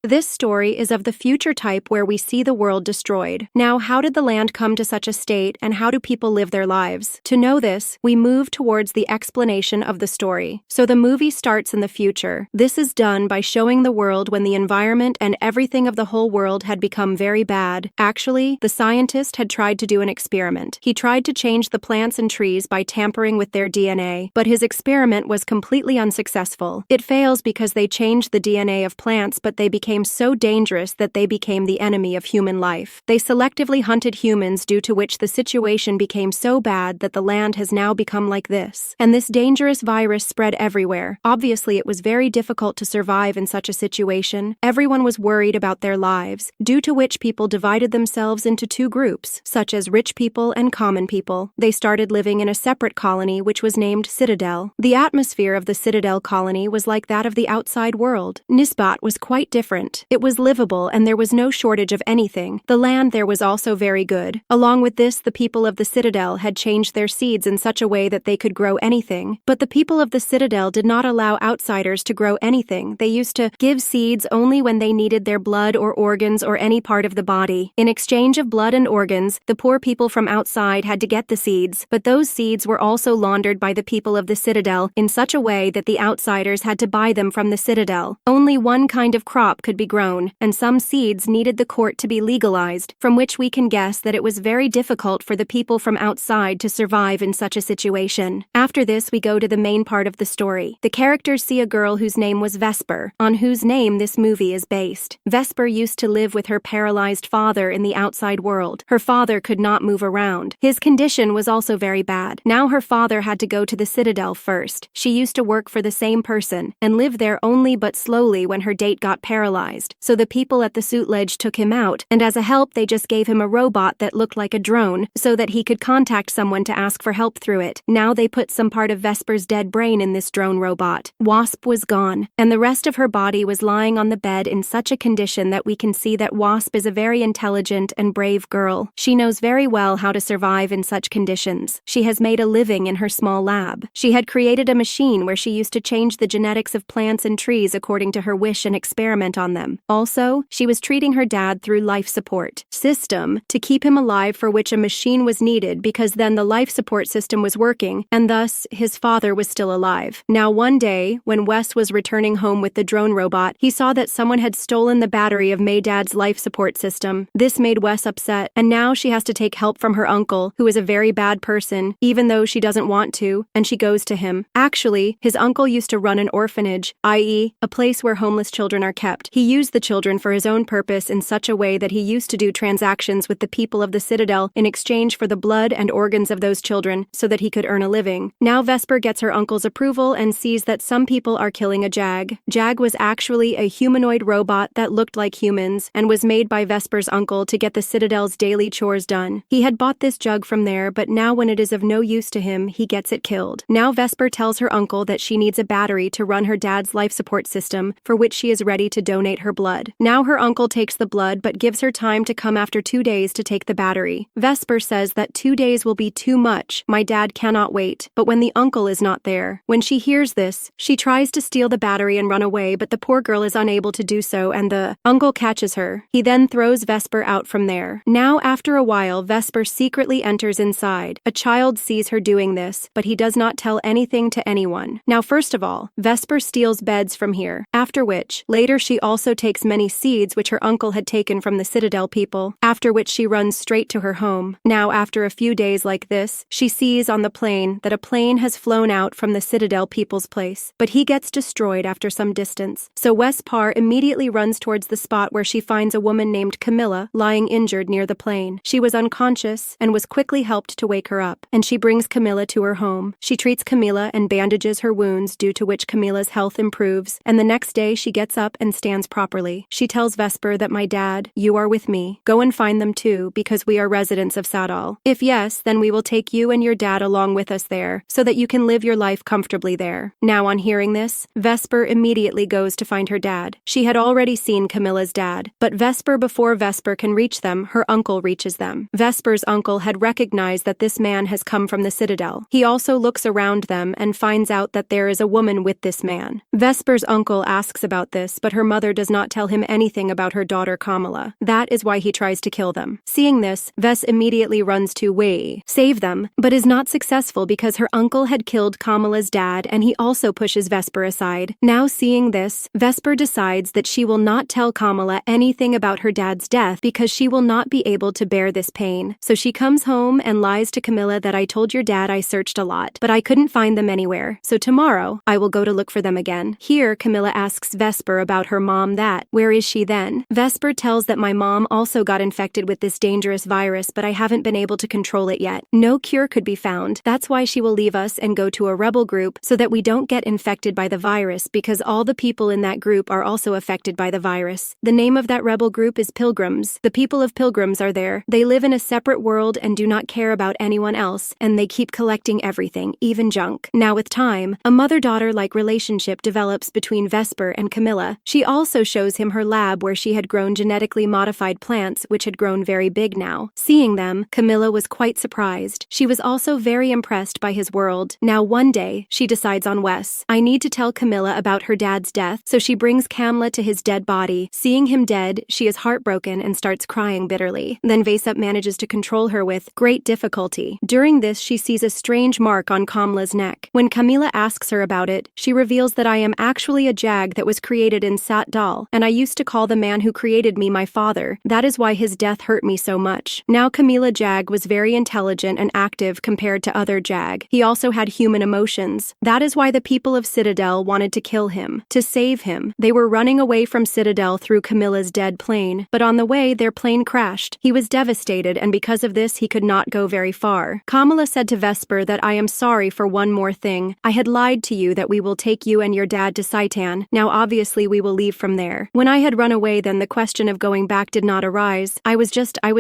This story is of the future type where we see the world destroyed. Now, how did the land come to such a state, and how do people live their lives? To know this, we move towards the explanation of the story. So the movie starts in the future. This is done by showing the world when the environment and everything of the whole world had become very bad. Actually, the scientist had tried to do an experiment. He tried to change the plants and trees by tampering with their DNA, but his experiment was completely unsuccessful. It fails because they changed the DNA of plants, but they became so dangerous that they became the enemy of human life. They selectively hunted humans, due to which the situation became so bad that the land has now become like this. And this dangerous virus spread everywhere. Obviously, it was very difficult to survive in such a situation. Everyone was worried about their lives, due to which people divided themselves into two groups, such as rich people and common people. They started living in a separate colony which was named Citadel. The atmosphere of the Citadel colony was like that of the outside world. Nisbat was quite different. It was livable and there was no shortage of anything. The land there was also very good. Along with this, the people of the Citadel had changed their seeds in such a way that they could grow anything. But the people of the Citadel did not allow outsiders to grow anything. They used to give seeds only when they needed their blood or organs or any part of the body. In exchange of blood and organs, the poor people from outside had to get the seeds, but those seeds were also laundered by the people of the Citadel in such a way that the outsiders had to buy them from the Citadel. Only one kind of crop could be grown, and some seeds needed the court to be legalized, from which we can guess that it was very difficult for the people from outside to survive in such a situation. After this, we go to the main part of the story. The characters see a girl whose name was Vesper, on whose name this movie is based. Vesper used to live with her paralyzed father in the outside world. Her father could not move around. His condition was also very bad. Now her father had to go to the Citadel first. She used to work for the same person, and live there only but slowly when her date got paralyzed. So the people at the Suitledge took him out, and as a help they just gave him a robot that looked like a drone, so that he could contact someone to ask for help through it. Now they put some part of Vesper's dead brain in this drone robot. Wasp was gone, and the rest of her body was lying on the bed in such a condition that we can see that Wasp is a very intelligent and brave girl. She knows very well how to survive in such conditions. She has made a living in her small lab. She had created a machine where she used to change the genetics of plants and trees according to her wish and experiment on them. Also, she was treating her dad through life support system to keep him alive, for which a machine was needed because then the life support system was working, and thus his father was still alive. Now one day, when Wes was returning home with the drone robot, he saw that someone had stolen the battery of Maydad's life support system. This made Wes upset, and now she has to take help from her uncle, who is a very bad person, even though she doesn't want to, and she goes to him. Actually, his uncle used to run an orphanage, i.e., a place where homeless children are kept. He used the children for his own purpose in such a way that he used to do transactions with the people of the Citadel in exchange for the blood and organs of those children so that he could earn a living. Now Vesper gets her uncle's approval and sees that some people are killing a Jag. Jag was actually a humanoid robot that looked like humans and was made by Vesper's uncle to get the Citadel's daily chores done. He had bought this jug from there, but now when it is of no use to him, he gets it killed. Now Vesper tells her uncle that she needs a battery to run her dad's life support system, for which she is ready to donate her blood. Now her uncle takes the blood but gives her time to come after 2 days to take the battery. Vesper says that 2 days will be too much. My dad cannot wait. But when the uncle is not there, when she hears this, she tries to steal the battery and run away, but the poor girl is unable to do so and the uncle catches her. He then throws Vesper out from there. Now after a while, Vesper secretly enters inside. A child sees her doing this, but he does not tell anything to anyone. Now first of all, Vesper steals beds from here, after which, later she also takes many seeds which her uncle had taken from the Citadel people, after which she runs straight to her home. Now after a few days like this, she sees on the plane that a plane has flown out from the Citadel people's place, but he gets destroyed after some distance. So Wespar immediately runs towards the spot where she finds a woman named Camilla lying injured near the plane. She was unconscious and was quickly helped to wake her up, and she brings Camilla to her home. She treats Camilla and bandages her wounds, due to which Camilla's health improves, and the next day she gets up and stands properly. She tells Vesper that my dad, you are with me. Go and find them too, because we are residents of Sadal. If yes, then we will take you and your dad along with us there, so that you can live your life comfortably there. Now on hearing this, Vesper immediately goes to find her dad. She had already seen Camilla's dad, but before Vesper can reach them, her uncle reaches them. Vesper's uncle had recognized that this man has come from the Citadel. He also looks around them and finds out that there is a woman with this man. Vesper's uncle asks about this, but her mother father does not tell him anything about her daughter Kamala. That is why he tries to kill them. Seeing this, Ves immediately runs to save them, but is not successful because her uncle had killed Kamala's dad and he also pushes Vesper aside. Now seeing this, Vesper decides that she will not tell Kamala anything about her dad's death because she will not be able to bear this pain. So she comes home and lies to Camilla that I told your dad I searched a lot, but I couldn't find them anywhere. So tomorrow, I will go to look for them again. Here, Camilla asks Vesper about her mom where is she then? Vesper tells that my mom also got infected with this dangerous virus, but I haven't been able to control it yet. No cure could be found. That's why she will leave us and go to a rebel group so that we don't get infected by the virus because all the people in that group are also affected by the virus. The name of that rebel group is Pilgrims. The people of Pilgrims are there. They live in a separate world and do not care about anyone else, and they keep collecting everything, even junk. Now with time, a mother-daughter-like relationship develops between Vesper and Camilla. She also shows him her lab where she had grown genetically modified plants which had grown very big now. Seeing them, Camilla was quite surprised. She was also very impressed by his world. Now one day, she decides on Wes. I need to tell Camilla about her dad's death, so she brings Kamla to his dead body. Seeing him dead, she is heartbroken and starts crying bitterly. Then Vesper manages to control her with great difficulty. During this, she sees a strange mark on Kamla's neck. When Camilla asks her about it, she reveals that I am actually a jag that was created in Sat Dal, and I used to call the man who created me my father. That is why his death hurt me so much. Now Camilla Jag was very intelligent and active compared to other Jag. He also had human emotions. That is why the people of Citadel wanted to kill him. To save him, they were running away from Citadel through Camilla's dead plane, but on the way their plane crashed. He was devastated, and because of this he could not go very far. Kamala said to Vesper that I am sorry for one more thing. I had lied to you that we will take you and your dad to Saitan. Now obviously we will leave from there. When I had run away, then the question of going back did not arise. I was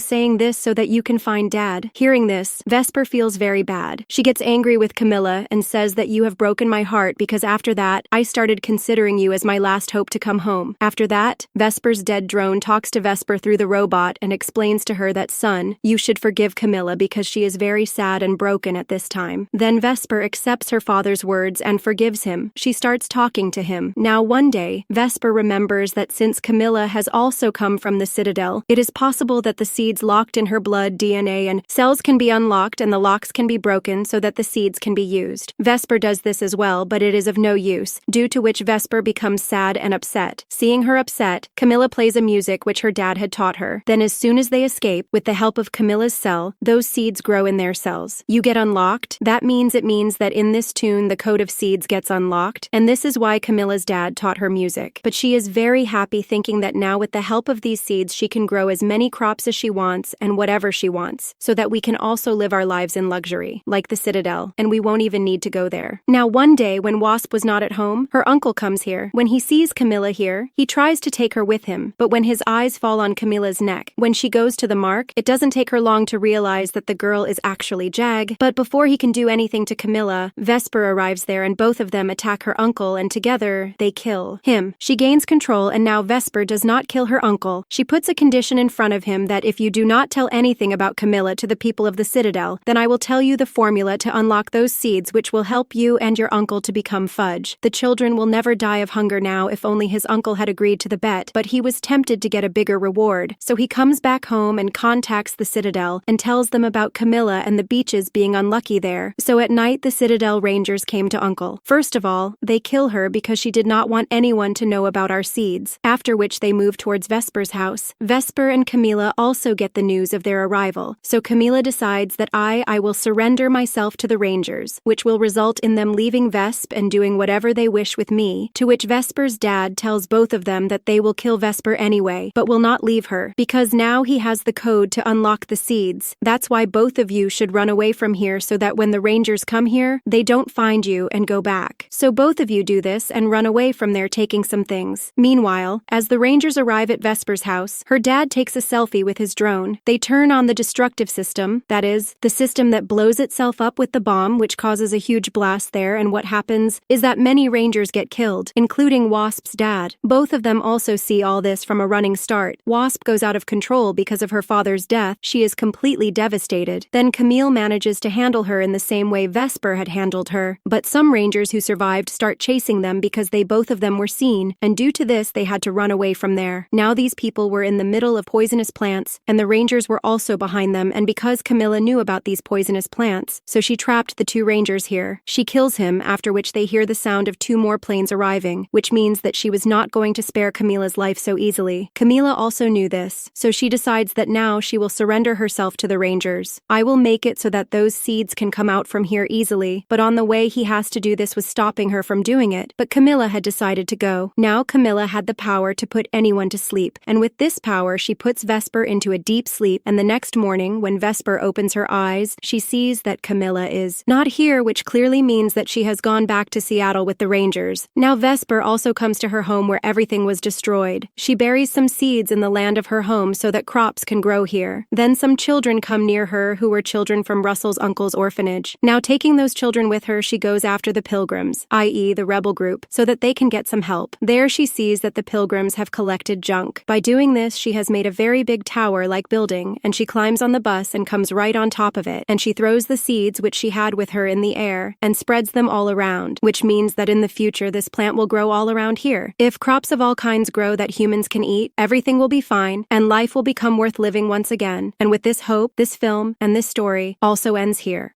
saying this so that you can find dad. Hearing this, Vesper feels very bad. She gets angry with Camilla and says that you have broken my heart because after that, I started considering you as my last hope to come home. After that, Vesper's dead drone talks to Vesper through the robot and explains to her that son, you should forgive Camilla because she is very sad and broken at this time. Then Vesper accepts her father's words and forgives him. She starts talking to him. Now one day, Vesper remembers that since Camilla has also come from the Citadel, it is possible that the seeds locked in her blood DNA and cells can be unlocked and the locks can be broken so that the seeds can be used. Vesper does this as well, but it is of no use, due to which Vesper becomes sad and upset. Seeing her upset, Camilla plays a music which her dad had taught her. Then as soon as they escape, with the help of Camilla's cell, those seeds grow in their cells. You get unlocked. That means that in this tune the code of seeds gets unlocked, and this is why Camilla's dad taught her music. But she is very happy thinking that now with the help of these seeds she can grow as many crops as she wants and whatever she wants, so that we can also live our lives in luxury, like the Citadel, and we won't even need to go there. Now one day when Wasp was not at home, her uncle comes here. When he sees Camilla here, he tries to take her with him, but when his eyes fall on Camilla's neck, when she goes to the mark, it doesn't take her long to realize that the girl is actually Jag, but before he can do anything to Camilla, Vesper arrives there and both of them attack her uncle and together, they kill him. She gains control and now Vesper does not kill her uncle. She puts a condition in front of him that if you do not tell anything about Camilla to the people of the Citadel, then I will tell you the formula to unlock those seeds which will help you and your uncle to become fudge. The children will never die of hunger now if only his uncle had agreed to the bet, but he was tempted to get a bigger reward. So he comes back home and contacts the Citadel and tells them about Camilla and the beaches being unlucky there. So at night the Citadel Rangers came to Uncle. First of all, they kill her because she did not want anyone to know about our seeds, after which they move towards Vesper's house. Vesper and Camilla also get the news of their arrival, so Camilla decides that I will surrender myself to the Rangers, which will result in them leaving Vesp and doing whatever they wish with me, to which Vesper's dad tells both of them that they will kill Vesper anyway, but will not leave her, because now he has the code to unlock the seeds. That's why both of you should run away from here so that when the Rangers come here, they don't find you and go back. So both of you do this and run away from there taking some things. Meanwhile, as the Rangers arrive at Vesper's house, her dad takes a selfie with his drone. They turn on the destructive system, that is, the system that blows itself up with the bomb which causes a huge blast there, and what happens is that many Rangers get killed, including Wasp's dad. Both of them also see all this from a running start. Wasp goes out of control because of her father's death. She is completely devastated. Then Camille manages to handle her in the same way Vesper had handled her, but some Rangers who survived start chasing them because both of them were seen, and due to this, they had to run away from there. Now these people were in the middle of poisonous plants, and the rangers were also behind them, and because Camilla knew about these poisonous plants, so she trapped the two rangers here. She kills him, after which they hear the sound of two more planes arriving, which means that she was not going to spare Camilla's life so easily. Camilla also knew this, so she decides that now she will surrender herself to the rangers. I will make it so that those seeds can come out from here easily, but on the way he has to do this was stopping her from doing it, but Camilla had decided to go. Now Camilla had the power to put anyone to sleep, and with this power she puts Vesper into a deep sleep, and the next morning, when Vesper opens her eyes, she sees that Camilla is not here, which clearly means that she has gone back to Seattle with the rangers. Now Vesper also comes to her home where everything was destroyed. She buries some seeds in the land of her home so that crops can grow here. Then some children come near her who were children from Russell's uncle's orphanage. Now taking those children with her, she goes after the Pilgrims, i.e. the rebel group, so that they can get some help. There she sees that the Pilgrims have collected junk. By doing this, she has made a very big tower-like building, and she climbs on the bus and comes right on top of it, and she throws the seeds which she had with her in the air, and spreads them all around, which means that in the future this plant will grow all around here. If crops of all kinds grow that humans can eat, everything will be fine, and life will become worth living once again. And with this hope, this film, and this story also ends here.